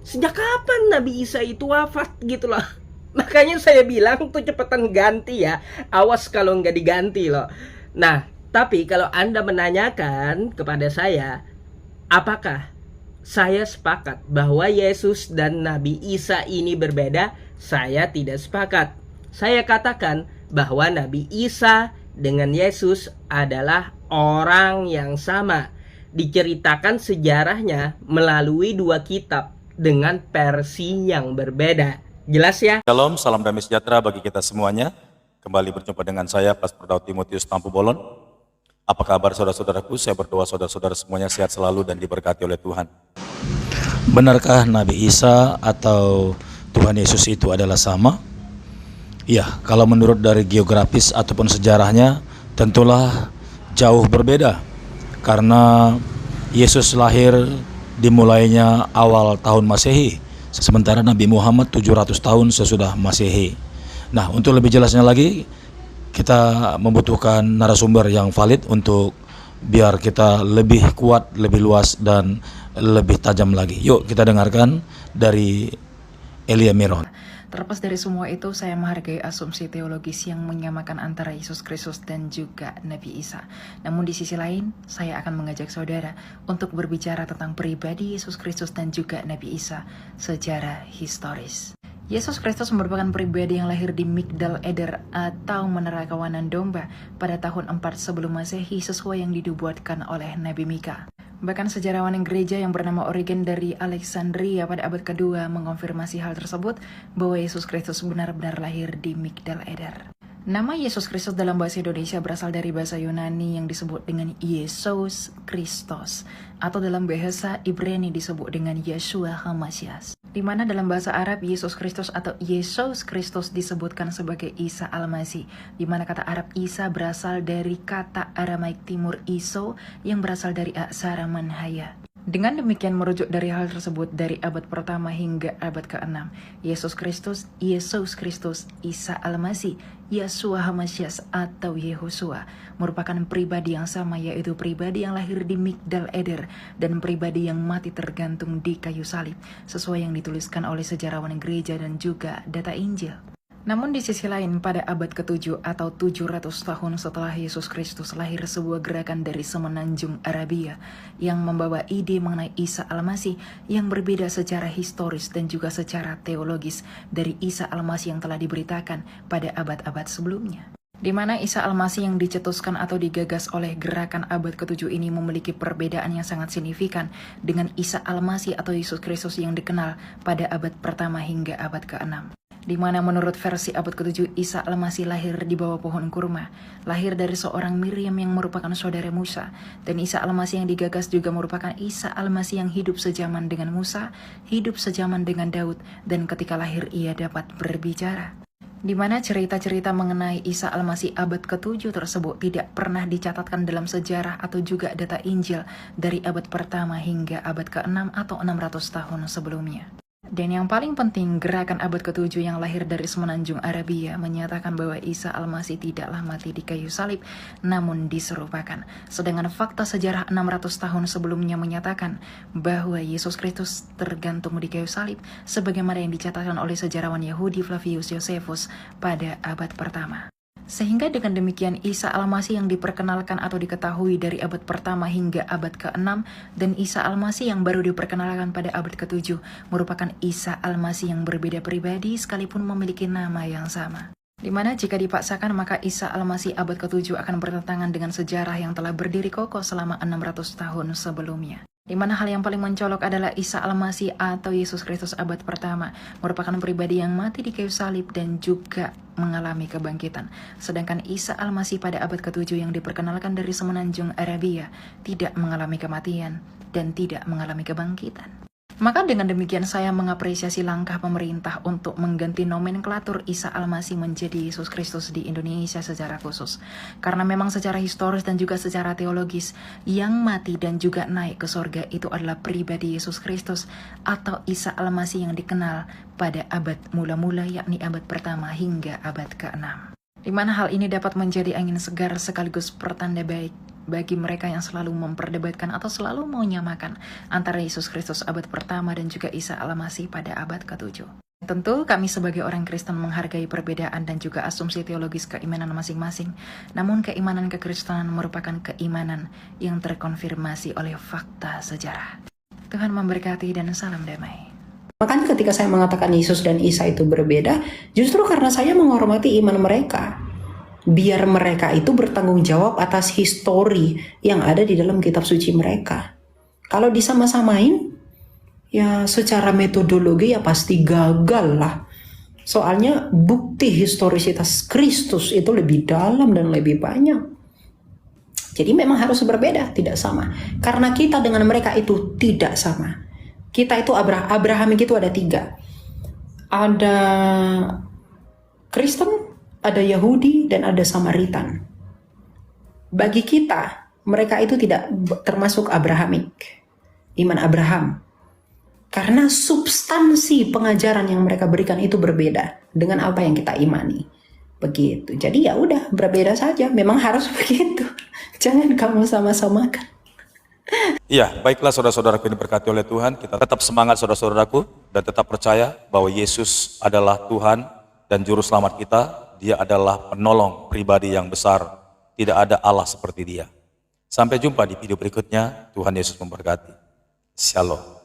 Sejak kapan Nabi Isa itu wafat gitu loh. Makanya saya bilang tuh cepetan ganti ya. Awas kalau nggak diganti loh. Nah, tapi kalau Anda menanyakan kepada saya, apakah saya sepakat bahwa Yesus dan Nabi Isa ini berbeda? Saya tidak sepakat. Saya katakan bahwa Nabi Isa dengan Yesus adalah orang yang sama. Diceritakan sejarahnya melalui dua kitab dengan versi yang berbeda. Jelas ya? Shalom, salam damai sejahtera bagi kita semuanya. Kembali berjumpa dengan saya, Pastor Daud Timotius Tampu Bolon. Apa kabar saudara-saudaraku? Saya berdoa saudara-saudara semuanya sehat selalu dan diberkati oleh Tuhan. Benarkah Nabi Isa atau Tuhan Yesus itu adalah sama? Ya, kalau menurut dari geografis ataupun sejarahnya, tentulah jauh berbeda. Karena Yesus lahir dimulainya awal tahun Masehi, sementara Nabi Muhammad 700 tahun sesudah Masehi. Nah, untuk lebih jelasnya lagi, kita membutuhkan narasumber yang valid untuk biar kita lebih kuat, lebih luas, dan lebih tajam lagi. Yuk kita dengarkan dari Elia Miron. Terlepas dari semua itu, saya menghargai asumsi teologis yang menyamakan antara Yesus Kristus dan juga Nabi Isa. Namun di sisi lain, saya akan mengajak saudara untuk berbicara tentang pribadi Yesus Kristus dan juga Nabi Isa secara historis. Yesus Kristus merupakan pribadi yang lahir di Migdal Eder atau Menara Kawanan Domba pada tahun 4 sebelum Masehi sesuai yang dinubuatkan oleh Nabi Mika. Bahkan sejarawan gereja yang bernama Origen dari Alexandria pada abad kedua mengonfirmasi hal tersebut bahwa Yesus Kristus benar-benar lahir di Migdal Eder. Nama Yesus Kristus dalam bahasa Indonesia berasal dari bahasa Yunani yang disebut dengan Yesus Kristus atau dalam bahasa Ibrani disebut dengan Yeshua HaMashiach. Di mana dalam bahasa Arab Yesus Kristus atau Yesus Kristus disebutkan sebagai Isa Al-Masih, di mana kata Arab Isa berasal dari kata Aramaik Timur Iso yang berasal dari aksara manhaya. Dengan demikian merujuk dari hal tersebut dari abad pertama hingga abad ke-6, Yesus Kristus, Isa Al-Masih, Yeshua HaMashiach atau Yehosua merupakan pribadi yang sama, yaitu pribadi yang lahir di Migdal Eder dan pribadi yang mati tergantung di kayu salib sesuai yang dituliskan oleh sejarawan gereja dan juga data Injil. Namun di sisi lain, pada abad ke-7 atau 700 tahun setelah Yesus Kristus lahir sebuah gerakan dari semenanjung Arabia yang membawa ide mengenai Isa Al-Masih yang berbeda secara historis dan juga secara teologis dari Isa Al-Masih yang telah diberitakan pada abad-abad sebelumnya. Di mana Isa Al-Masih yang dicetuskan atau digagas oleh gerakan abad ke-7 ini memiliki perbedaan yang sangat signifikan dengan Isa Al-Masih atau Yesus Kristus yang dikenal pada abad pertama hingga abad ke-6. Di mana menurut versi abad ke-7 Isa Al-Masih lahir di bawah pohon kurma, lahir dari seorang Miriam yang merupakan saudara Musa, dan Isa Al-Masih yang digagas juga merupakan Isa Al-Masih yang hidup sejaman dengan Musa, hidup sejaman dengan Daud, dan ketika lahir ia dapat berbicara. Di mana cerita-cerita mengenai Isa Al-Masih abad ke-7 tersebut tidak pernah dicatatkan dalam sejarah atau juga data Injil dari abad pertama hingga abad ke-6 atau 600 tahun sebelumnya. Dan yang paling penting, gerakan abad ke-7 yang lahir dari semenanjung Arabia menyatakan bahwa Isa Al-Masih tidaklah mati di kayu salib, namun diserupakan. Sedangkan fakta sejarah 600 tahun sebelumnya menyatakan bahwa Yesus Kristus tergantung di kayu salib, sebagaimana yang dicatatkan oleh sejarawan Yahudi Flavius Josephus pada abad pertama. Sehingga dengan demikian Isa Al-Masih yang diperkenalkan atau diketahui dari abad pertama hingga abad ke-6 dan Isa Al-Masih yang baru diperkenalkan pada abad ke-7 merupakan Isa Al-Masih yang berbeda pribadi sekalipun memiliki nama yang sama. Di mana jika dipaksakan maka Isa Al-Masih abad ke-7 akan bertentangan dengan sejarah yang telah berdiri kokoh selama 600 tahun sebelumnya. Di mana hal yang paling mencolok adalah Isa Al-Masih atau Yesus Kristus abad pertama merupakan pribadi yang mati di kayu salib dan juga mengalami kebangkitan. Sedangkan Isa Al-Masih pada abad ke-7 yang diperkenalkan dari semenanjung Arabia tidak mengalami kematian dan tidak mengalami kebangkitan. Maka dengan demikian saya mengapresiasi langkah pemerintah untuk mengganti nomenklatur Isa Al-Masih menjadi Yesus Kristus di Indonesia secara khusus. Karena memang secara historis dan juga secara teologis, yang mati dan juga naik ke sorga itu adalah pribadi Yesus Kristus atau Isa Al-Masih yang dikenal pada abad mula-mula yakni abad pertama hingga abad ke-6. Di mana hal ini dapat menjadi angin segar sekaligus pertanda baik bagi mereka yang selalu memperdebatkan atau selalu menyamakan antara Yesus Kristus abad pertama dan juga Isa Al-Masih pada abad ke-7. Tentu kami sebagai orang Kristen menghargai perbedaan dan juga asumsi teologis keimanan masing-masing. Namun keimanan kekristenan merupakan keimanan yang terkonfirmasi oleh fakta sejarah. Tuhan memberkati dan salam damai. Makanya ketika saya mengatakan Yesus dan Isa itu berbeda, justru karena saya menghormati iman mereka. Biar mereka itu bertanggung jawab atas histori yang ada di dalam kitab suci mereka. Kalau disama-samain, ya secara metodologi ya pasti gagal lah. Soalnya bukti historisitas Kristus itu lebih dalam dan lebih banyak. Jadi memang harus berbeda, tidak sama. Karena kita dengan mereka itu tidak sama. Kita itu Abrahamik itu ada 3. Ada Kristen, ada Yahudi, dan ada Samaritan. Bagi kita, mereka itu tidak termasuk Abrahamik, iman Abraham. Karena substansi pengajaran yang mereka berikan itu berbeda dengan apa yang kita imani. Begitu. Jadi ya udah, berbeda saja. Memang harus begitu. Jangan kamu sama-samakan. Iya, baiklah saudara-saudaraku yang diberkati oleh Tuhan, kita tetap semangat saudara-saudaraku dan tetap percaya bahwa Yesus adalah Tuhan dan Juru Selamat kita. Dia adalah penolong pribadi yang besar. Tidak ada Allah seperti Dia. Sampai jumpa di video berikutnya. Tuhan Yesus memberkati. Shalom.